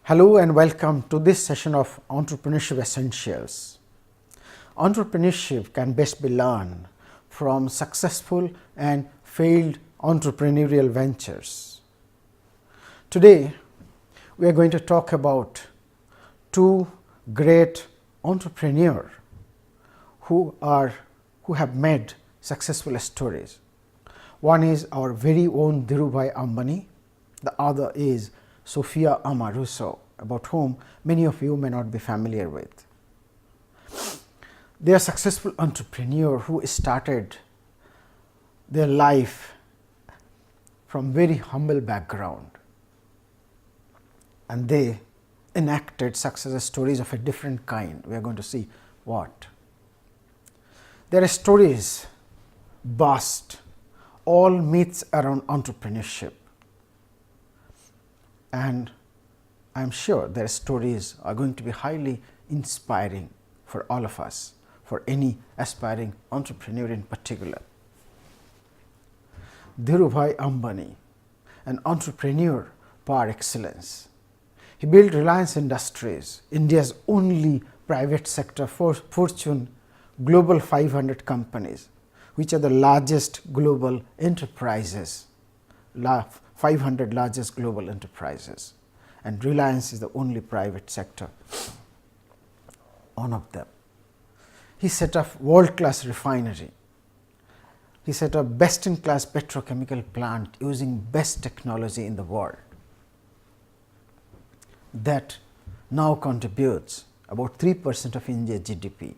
Hello and welcome to this session of Entrepreneurship Essentials. Entrepreneurship can best be learned from successful and failed entrepreneurial ventures. Today, we are going to talk about two great entrepreneurs who have made successful stories. One is our very own Dhirubhai Ambani, the other is Sophia Amoruso, about whom many of you may not be familiar with. They are successful entrepreneurs who started their life from very humble background, and they enacted success stories of a different kind. We are going to see what. Their stories bust all myths around entrepreneurship, and I am sure their stories are going to be highly inspiring for all of us, for any aspiring entrepreneur in particular. Dhirubhai Ambani, an entrepreneur par excellence. He built Reliance Industries, India's only private sector Fortune Global 500 companies, which are the largest global enterprises, 500 largest global enterprises, and Reliance is the only private sector, one of them. He set up world-class refinery. He set up best-in-class petrochemical plant using best technology in the world that now contributes about 3% of India's GDP,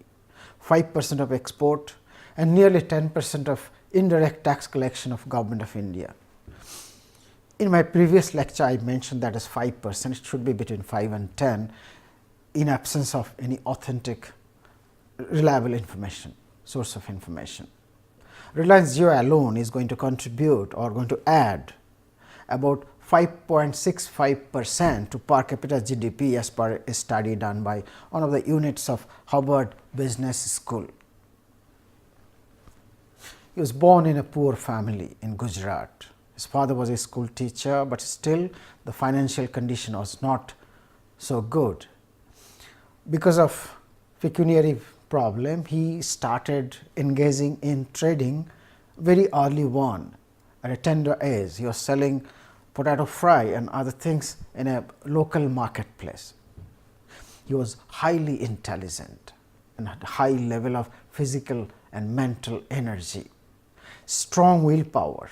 5% of export, and nearly 10% of indirect tax collection of Government of India. In my previous lecture, I mentioned that as 5%, it should be between 5 and 10 in absence of any authentic, reliable information, source of information. Reliance Jio alone is going to contribute or going to add about 5.65% to per capita GDP as per a study done by one of the units of Harvard Business School. He was born in a poor family in Gujarat. His father was a school teacher, but still the financial condition was not so good. Because of pecuniary problem, he started engaging in trading very early on. At a tender age, he was selling potato fry and other things in a local marketplace. He was highly intelligent and had a high level of physical and mental energy, strong willpower,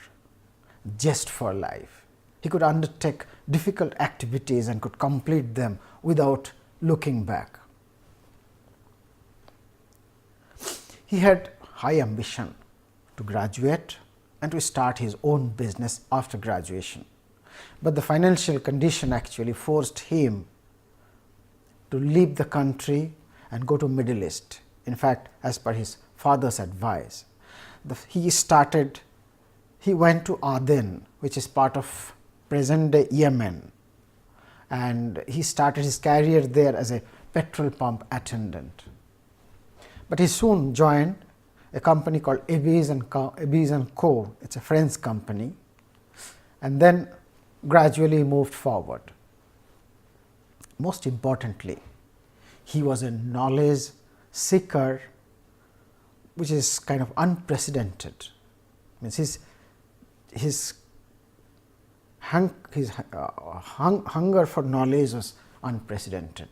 zest for life. He could undertake difficult activities and could complete them without looking back. He had high ambition to graduate and to start his own business after graduation, but the financial condition actually forced him to leave the country and go to Middle East. In fact, as per his father's advice, he went to Aden, which is part of present day Yemen, and he started his career there as a petrol pump attendant. But he soon joined a company called Abyss and Co. It is a French company, and then gradually moved forward. Most importantly, he was a knowledge seeker, which is kind of unprecedented. Means his hunger for knowledge was unprecedented.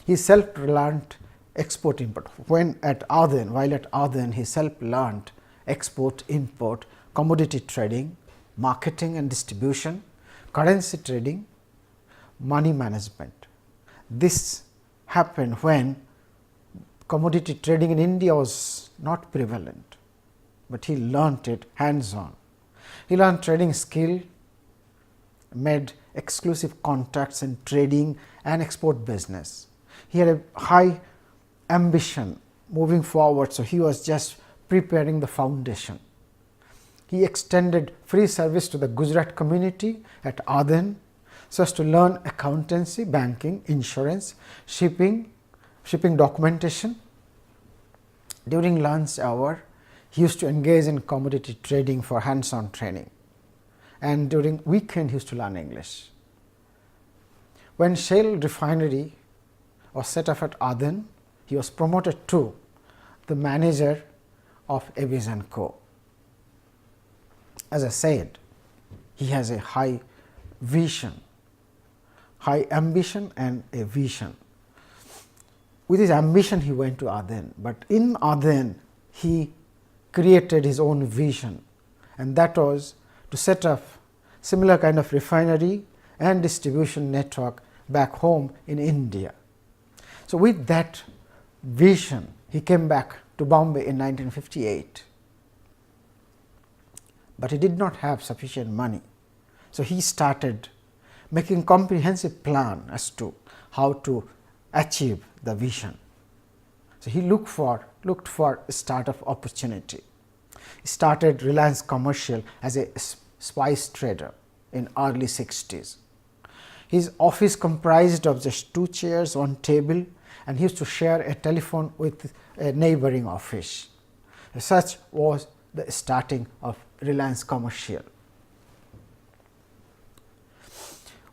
He self-learned export import. While at Aden, he self-learned export import, commodity trading, marketing and distribution, currency trading, money management. This happened when commodity trading in India was not prevalent, but he learnt it hands-on. He learned trading skill, made exclusive contacts in trading and export business. He had a high ambition moving forward, so he was just preparing the foundation. He extended free service to the Gujarat community at Aden so as to learn accountancy, banking, insurance, shipping documentation. During lunch hour, he used to engage in commodity trading for hands-on training, and during weekend he used to learn English. When Shell refinery was set up at Aden, he was promoted to the manager of Avis & Co. As I said, he has a high vision, high ambition and a vision. With his ambition, he went to Aden, but in Aden, he created his own vision, and that was to set up similar kind of refinery and distribution network back home in India. So, with that vision, he came back to Bombay in 1958, but he did not have sufficient money. So, he started making comprehensive plan as to how to achieve the vision. So, he looked for a startup opportunity. He started Reliance Commercial as a spice trader in early 60s. His office comprised of just 2 chairs, 1 table, and he used to share a telephone with a neighboring office. Such was the starting of Reliance Commercial.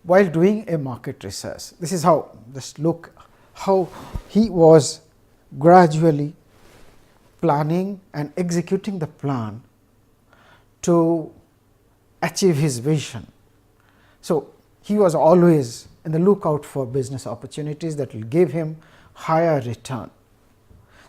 While doing a market research, this is how, just look how he was gradually planning and executing the plan to achieve his vision. So, he was always in the lookout for business opportunities that will give him higher return.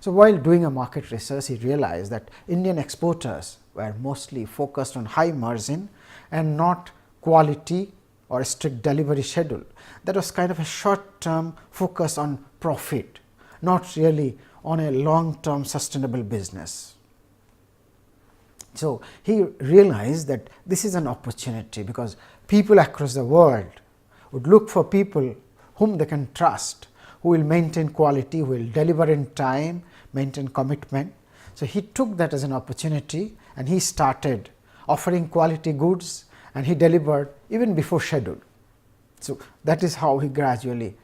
So, while doing a market research, he realized that Indian exporters were mostly focused on high margin and not quality or a strict delivery schedule. That was kind of a short term focus on profit, not really on a long term sustainable business. So, he realized that this is an opportunity, because people across the world would look for people whom they can trust, who will maintain quality, who will deliver in time, maintain commitment. So, he took that as an opportunity and he started offering quality goods, and he delivered even before schedule. So, that is how he gradually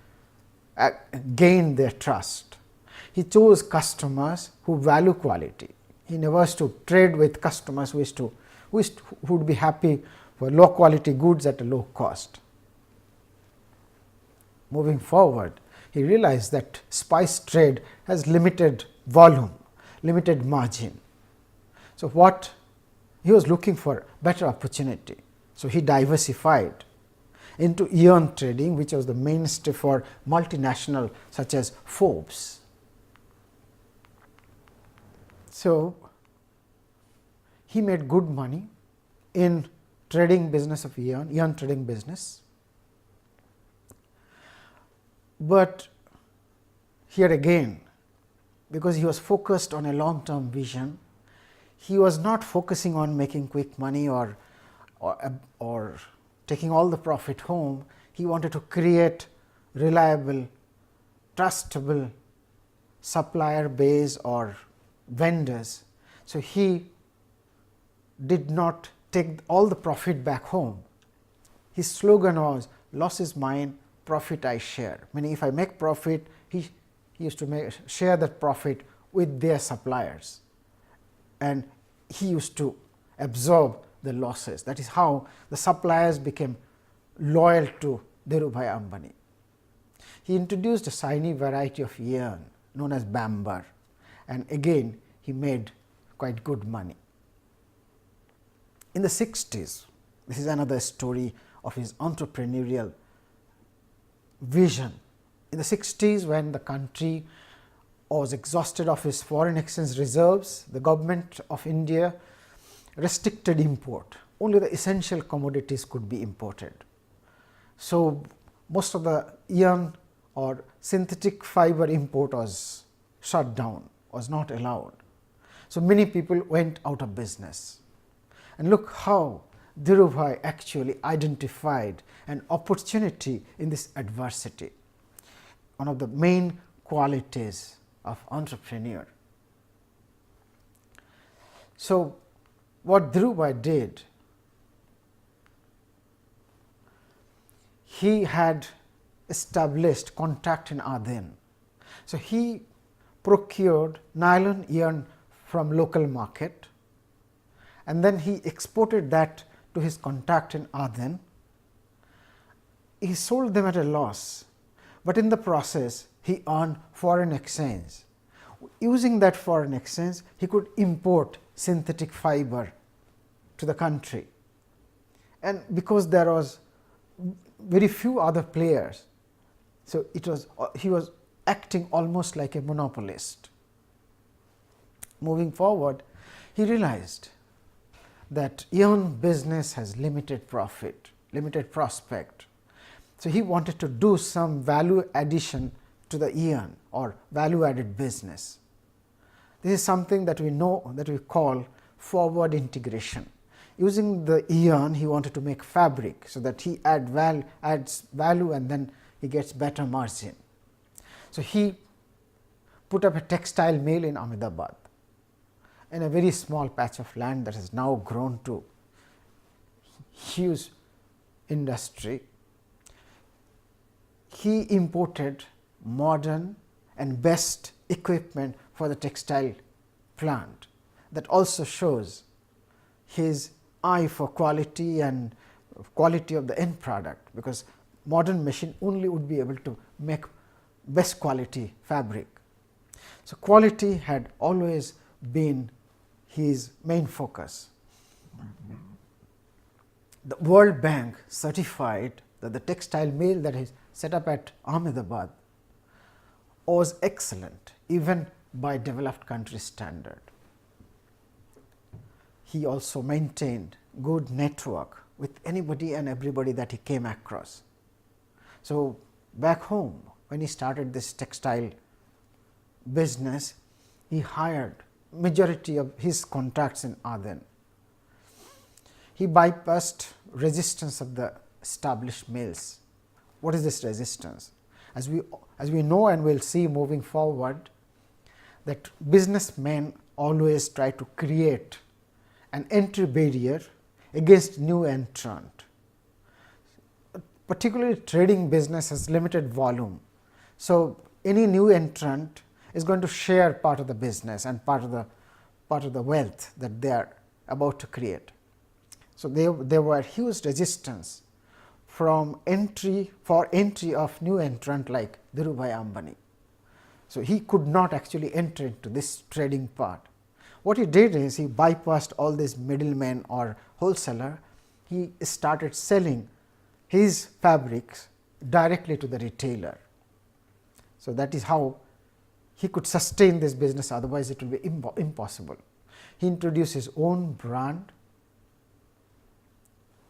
gained their trust. He chose customers who value quality. He never used to trade with customers who would be happy for low quality goods at a low cost. Moving forward, he realized that spice trade has limited volume, limited margin. So, what he was looking for better opportunity. So, he diversified into yarn trading, which was the mainstay for multinational such as Forbes. So, he made good money in trading business of yarn trading business. But here again, because he was focused on a long term vision, he was not focusing on making quick money or taking all the profit home. He wanted to create reliable, trustable supplier base or vendors. So, he did not take all the profit back home. His slogan was, loss is mine, profit I share. Meaning, if I make profit, he used to share that profit with their suppliers, and he used to absorb the losses. That is how the suppliers became loyal to Dhirubhai Ambani. He introduced a shiny variety of yarn known as Bambar, and again he made quite good money. In the 60s, this is another story of his entrepreneurial vision. In the 60s, when the country was exhausted of its foreign exchange reserves, the government of India restricted import. Only the essential commodities could be imported. So, most of the yarn or synthetic fiber import was shut down, was not allowed. So, many people went out of business. And look how Dhirubhai actually identified an opportunity in this adversity, one of the main qualities of entrepreneur. So, what Dhirubhai did, he had established contact in Aden. So, he procured nylon yarn from local market, and then he exported that to his contact in Aden, he sold them at a loss, but in the process he earned foreign exchange. Using that foreign exchange, he could import synthetic fiber to the country, and because there was very few other players, so he was acting almost like a monopolist. Moving forward, he realized that yarn business has limited profit, limited prospect. So, he wanted to do some value addition to the yarn or value added business. This is something that we know, that we call forward integration. Using the yarn, he wanted to make fabric, so that he adds value and then he gets better margin. So, he put up a textile mill in Ahmedabad, in a very small patch of land that has now grown to huge industry. He imported modern and best equipment for the textile plant. That also shows his eye for quality and quality of the end product, because modern machine only would be able to make best quality fabric. So, quality had always been his main focus. The World Bank certified that the textile mill that is set up at Ahmedabad was excellent, even by developed country standard. He also maintained good network with anybody and everybody that he came across. So, back home, when he started this textile business, he hired majority of his contacts in Aden. He bypassed resistance of the established mills. What is this resistance? As we know and we will see moving forward, that businessmen always try to create an entry barrier against new entrant. Particularly trading business has limited volume. So, any new entrant is going to share part of the business and part of the wealth that they are about to create. So, there were huge resistance from entry of new entrant like Dhirubhai Ambani. So, he could not actually enter into this trading part. What he did is he bypassed all these middlemen or wholesaler. He started selling his fabrics directly to the retailer. So, that is how he could sustain this business, otherwise it will be impossible. He introduced his own brand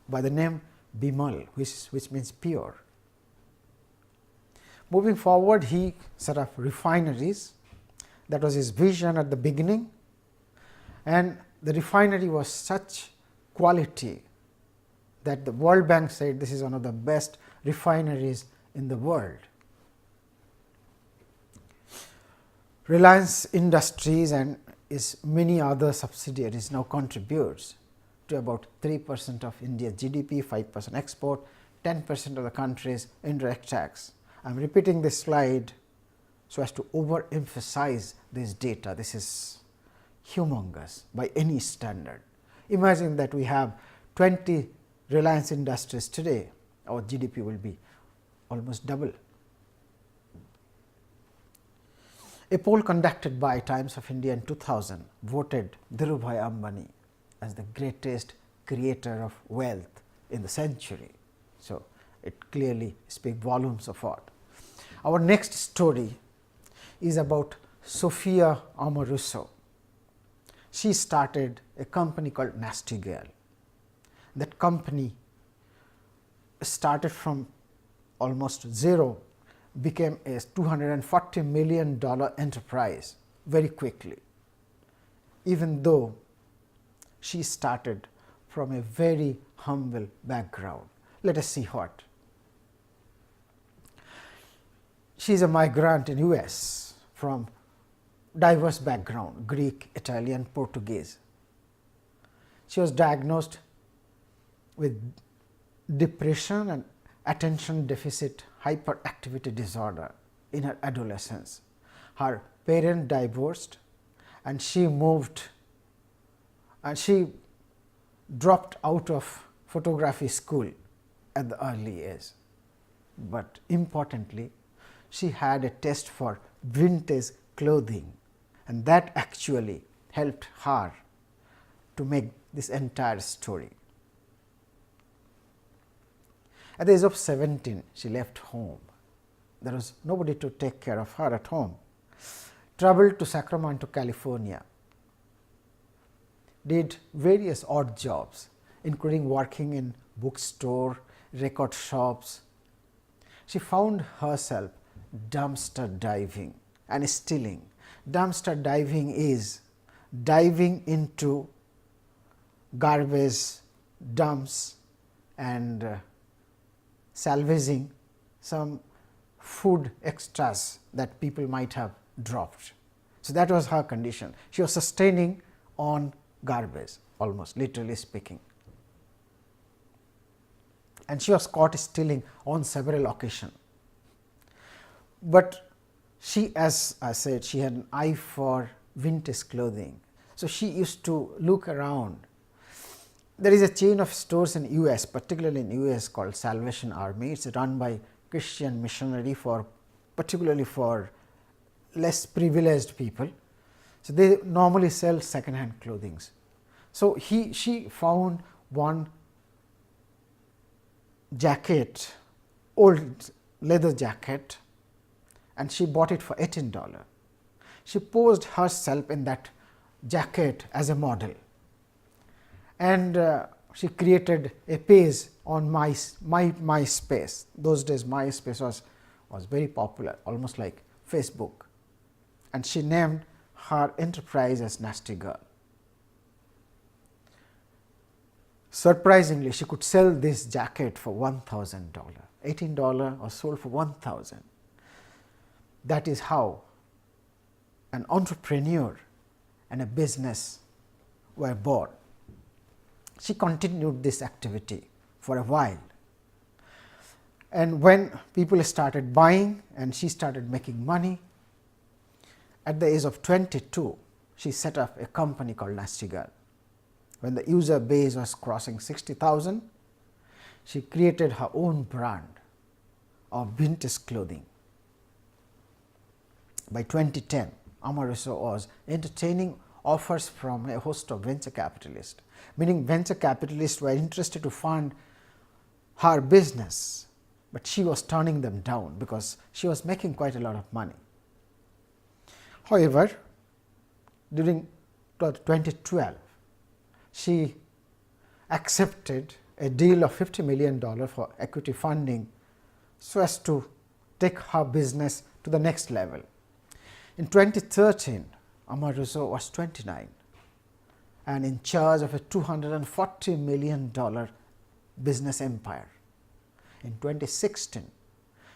by the name Bimal, which means pure. Moving forward, he set up refineries. That was his vision at the beginning, and the refinery was such quality that the World Bank said this is one of the best refineries in the world. Reliance Industries and its many other subsidiaries now contributes to about 3% of India's GDP, 5% export, 10% of the country's indirect tax. I am repeating this slide so as to overemphasize this data. This is humongous by any standard. Imagine that we have 20 Reliance Industries today, our GDP will be almost double. A poll conducted by Times of India in 2000 voted Dhirubhai Ambani as the greatest creator of wealth in the century. So, it clearly speaks volumes of what. Our next story is about Sophia Amoruso. She started a company called Nasty Gal. That company started from almost zero, became a $240 million enterprise very quickly, even though she started from a very humble background. Let us see what. She is a migrant in US from diverse background, Greek, Italian, Portuguese. She was diagnosed with depression and attention deficit hyperactivity disorder in her adolescence. Her parents divorced and she dropped out of photography school at the early age. but importantly, she had a taste for vintage clothing, and that actually helped her to make this entire story. At the age of 17, she left home. There was nobody to take care of her at home. Traveled to Sacramento, California, did various odd jobs, including working in bookstore, record shops. She found herself dumpster diving and stealing. Dumpster diving is diving into garbage dumps and salvaging some food extras that people might have dropped. So, that was her condition. She was sustaining on garbage, almost literally speaking, and she was caught stealing on several occasions. But she, as I said, she had an eye for vintage clothing. So, she used to look around. There is a chain of stores in US, particularly in US, called Salvation Army. It is run by Christian missionary particularly for less privileged people. So, they normally sell second hand clothing. So, she found one jacket, old leather jacket, and she bought it for $18. She posed herself in that jacket as a model, and she created a page on MySpace. Those days MySpace was very popular, almost like Facebook, and she named her enterprise as Nasty Girl. Surprisingly, she could sell this jacket for $1,000. $18 was sold for $1,000. That is how an entrepreneur and a business were born. She continued this activity for a while, and when people started buying and she started making money, at the age of 22, she set up a company called Nasty Girl. When the user base was crossing 60,000, she created her own brand of vintage clothing. By 2010, Amoruso was entertaining offers from a host of venture capitalists, meaning venture capitalists were interested to fund her business, but she was turning them down because she was making quite a lot of money. However, during 2012, she accepted a deal of $50 million for equity funding so as to take her business to the next level. In 2013, Amoruso was 29 and in charge of a $240 million business empire. In 2016,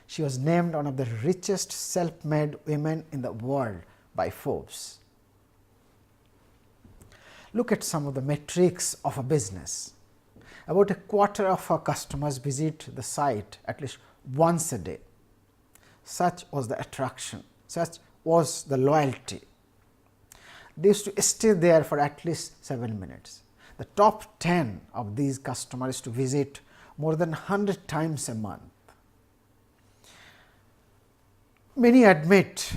she was named one of the richest self-made women in the world by Forbes. Look at some of the metrics of a business. About a quarter of her customers visit the site at least once a day. Such was the attraction, such was the loyalty. They used to stay there for at least 7 minutes. The top 10 of these customers to visit more than 100 times a month. Many admit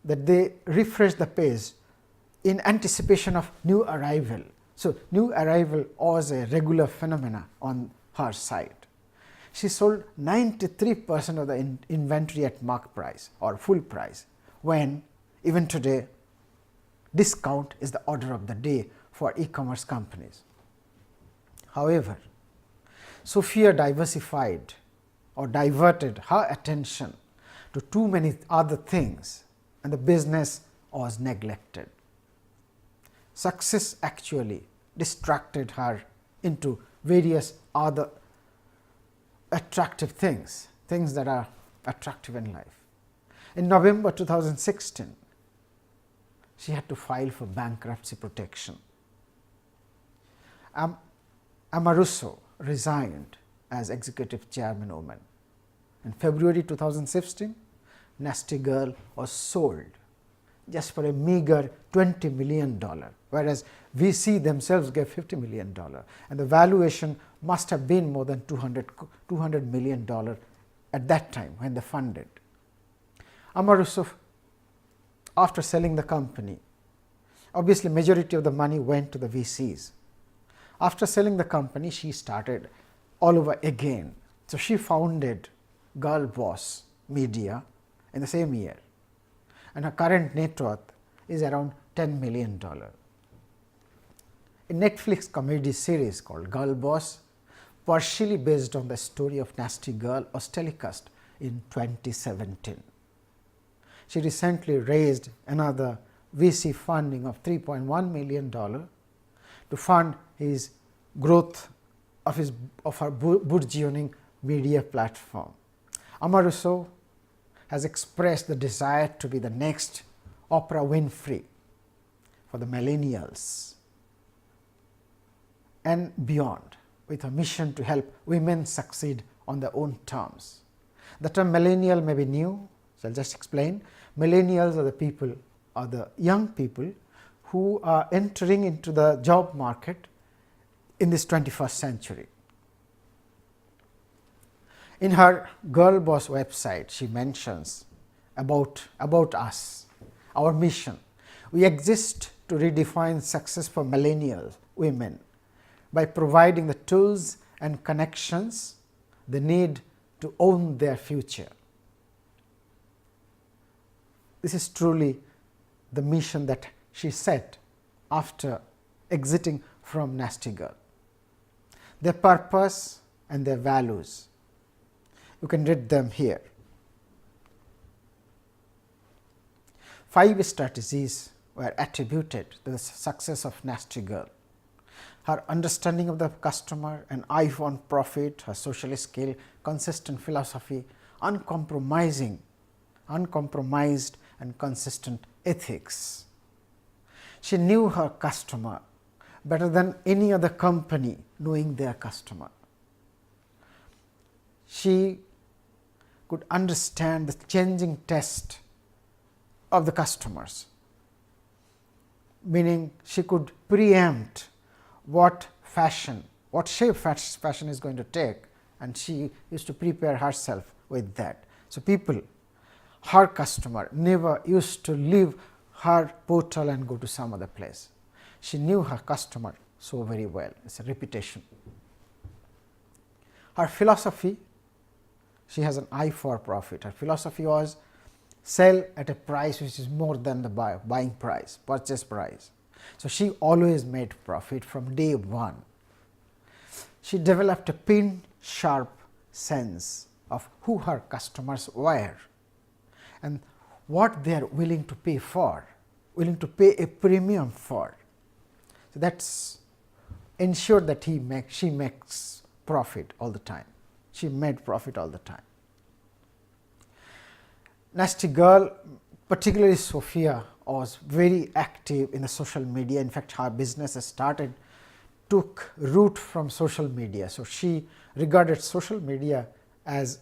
that they refresh the page in anticipation of new arrival. So, new arrival was a regular phenomena on her site. She sold 93% of the inventory at mark price or full price, when even today discount is the order of the day for e-commerce companies. However, Sophia diversified or diverted her attention to too many other things, and the business was neglected. Success actually distracted her into various other attractive things, things that are attractive in life. In November 2016, she had to file for bankruptcy protection. Amoruso resigned as executive chairwoman. In February 2016, Nasty Girl was sold just for a meager $20 million, whereas VC themselves gave $50 million, and the valuation must have been more than $200 million at that time when they funded. Amoruso, after selling the company, obviously majority of the money went to the VCs. After selling the company, she started all over again. So, she founded Girlboss Media in the same year, and her current net worth is around $10 million. A Netflix comedy series called Girlboss, partially based on the story of Nasty Girl, was telecast in 2017. She recently raised another VC funding of $3.1 million to fund his growth of her burgeoning media platform. Amoruso has expressed the desire to be the next Oprah Winfrey for the millennials and beyond, with a mission to help women succeed on their own terms. The term millennial may be new, so I will just explain. Millennials are the people, are the young people who are entering into the job market in this 21st century. In her Girlboss website, she mentions about us, our mission. We exist to redefine success for millennial women by providing the tools and connections they need to own their future. This is truly the mission that she set after exiting from Nasty Girl. Their purpose and their values, you can read them here. 5 strategies were attributed to the success of Nasty Girl. Her understanding of the customer, an eye on profit, her social skill, consistent philosophy, uncompromised and consistent ethics. She knew her customer better than any other company knowing their customer. She could understand the changing taste of the customers, meaning she could preempt what shape fashion is going to take, and she used to prepare herself with that. So, people, her customer never used to leave her portal and go to some other place. She knew her customer so very well, it is a reputation. Her philosophy, she has an eye for profit. Her philosophy was sell at a price which is more than the buying price, purchase price. So, she always made profit from day one. She developed a pin sharp sense of who her customers were and what they are willing to pay for, willing to pay a premium for. So, that is ensured that she makes profit all the time. She made profit all the time. Nasty Girl, particularly Sophia, was very active in the social media. In fact, her business took root from social media. So, she regarded social media as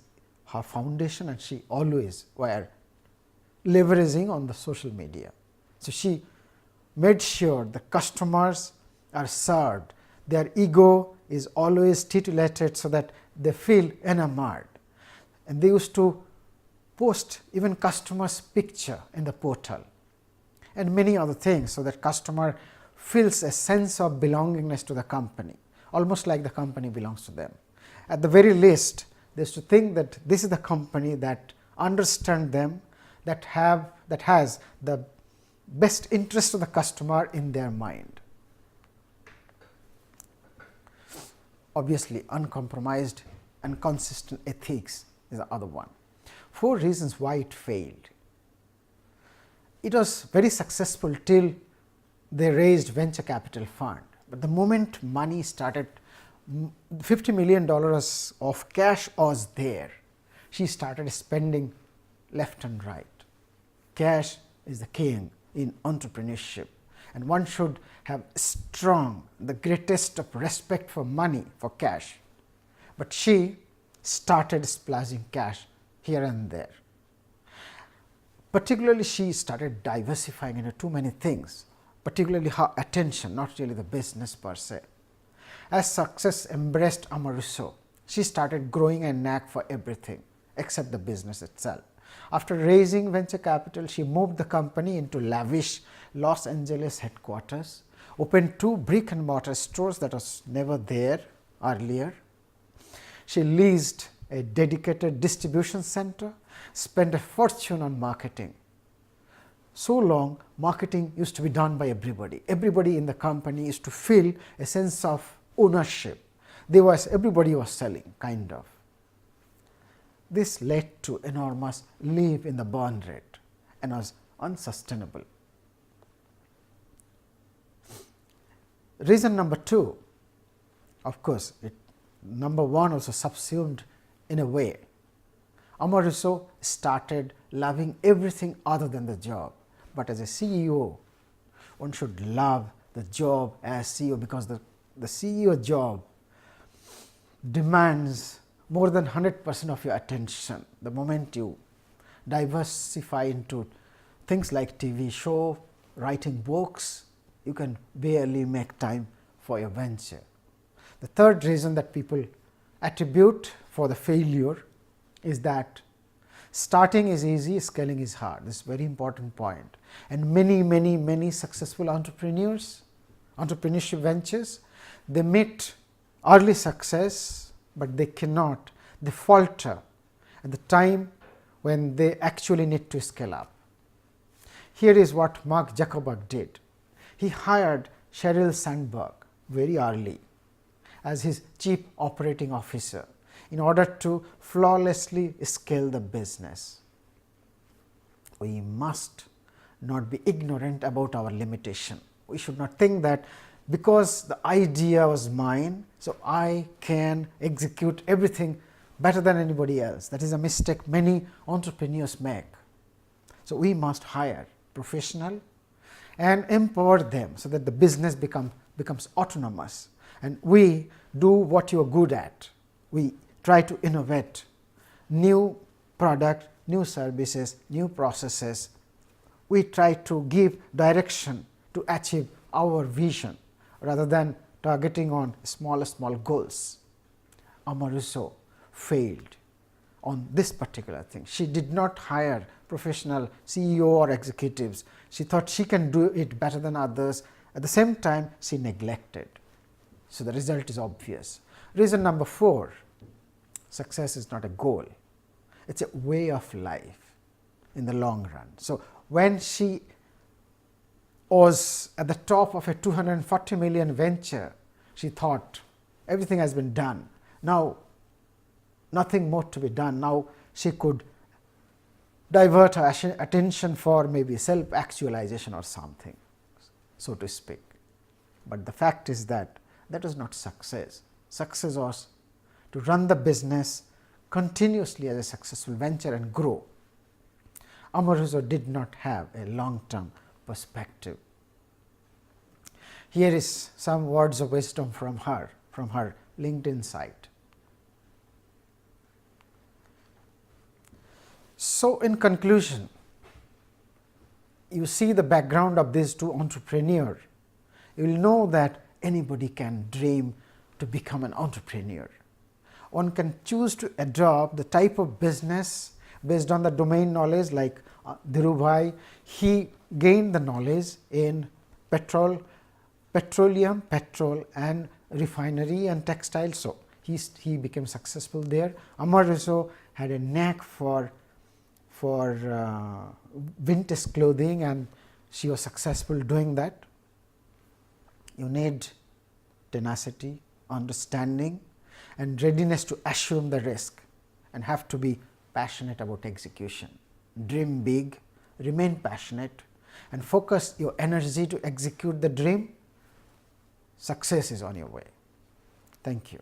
her foundation, and she always were leveraging on the social media. So, she made sure the customers are served, their ego is always titillated so that they feel enamored, and they used to post even customers' picture in the portal and many other things, so that customer feels a sense of belongingness to the company, almost like the company belongs to them. At the very least, they used to think that this is the company that understands them, that has the best interest of the customer in their mind. Obviously, uncompromised and consistent ethics is the other one. 4 reasons why it failed. It was very successful till they raised venture capital fund, but the moment money started, $50 million of cash was there, she started spending left and right. Cash is the king in entrepreneurship, and one should have the greatest of respect for money, for cash. But she started splashing cash here and there. Particularly, she started diversifying into too many things, particularly her attention, not really the business per se. As success embraced Amoruso, she started growing a knack for everything, except the business itself. After raising venture capital, she moved the company into lavish Los Angeles headquarters, opened 2 brick and mortar stores that was never there earlier. She leased a dedicated distribution center, spent a fortune on marketing. So long, marketing used to be done by everybody. Everybody in the company used to feel a sense of ownership. Everybody was selling, kind of. This led to enormous leap in the burn rate and was unsustainable. Reason number 2, of course, number 1 also subsumed in a way. Amoruso started loving everything other than the job. But as a CEO, one should love the job as CEO, because the CEO job demands more than 100% of your attention. The moment you diversify into things like TV show, writing books, you can barely make time for your venture. The third reason that people attribute for the failure is that starting is easy, scaling is hard. This is a very important point. And many successful entrepreneurs, entrepreneurship ventures, they meet early success, but they cannot, they falter at the time when they actually need to scale up. Here is what Mark Zuckerberg did. He hired Sheryl Sandberg very early as his chief operating officer in order to flawlessly scale the business. We must not be ignorant about our limitation. We should not think that because the idea was mine, so I can execute everything better than anybody else. That is a mistake many entrepreneurs make. So, we must hire professional and empower them, so that the business becomes autonomous, and we do what you are good at. We try to innovate new product, new services, new processes. We try to give direction to achieve our vision rather than targeting on small goals. Amoruso failed on this particular thing. She did not hire professional CEO or executives. She thought she can do it better than others. At the same time, she neglected. So, the result is obvious. Reason number 4, success is not a goal. It is a way of life in the long run. So, when she was at the top of a 240 million venture, she thought everything has been done. Now, nothing more to be done. Now, she could divert her attention for maybe self actualization or something, so to speak. But the fact is that that was not success. Success was to run the business continuously as a successful venture and grow. Amoruso did not have a long term perspective. Here is some words of wisdom from her LinkedIn site. So, in conclusion, you see the background of these 2 entrepreneurs, you will know that anybody can dream to become an entrepreneur. One can choose to adopt the type of business based on the domain knowledge, like Dhirubhai. He gained the knowledge in petroleum, petrol and refinery and textile. So, he became successful there. Amoruso had a knack for vintage clothing, and she was successful doing that. You need tenacity, understanding and readiness to assume the risk, and have to be passionate about execution. Dream big, remain passionate and focus your energy to execute the dream. Success is on your way. Thank you.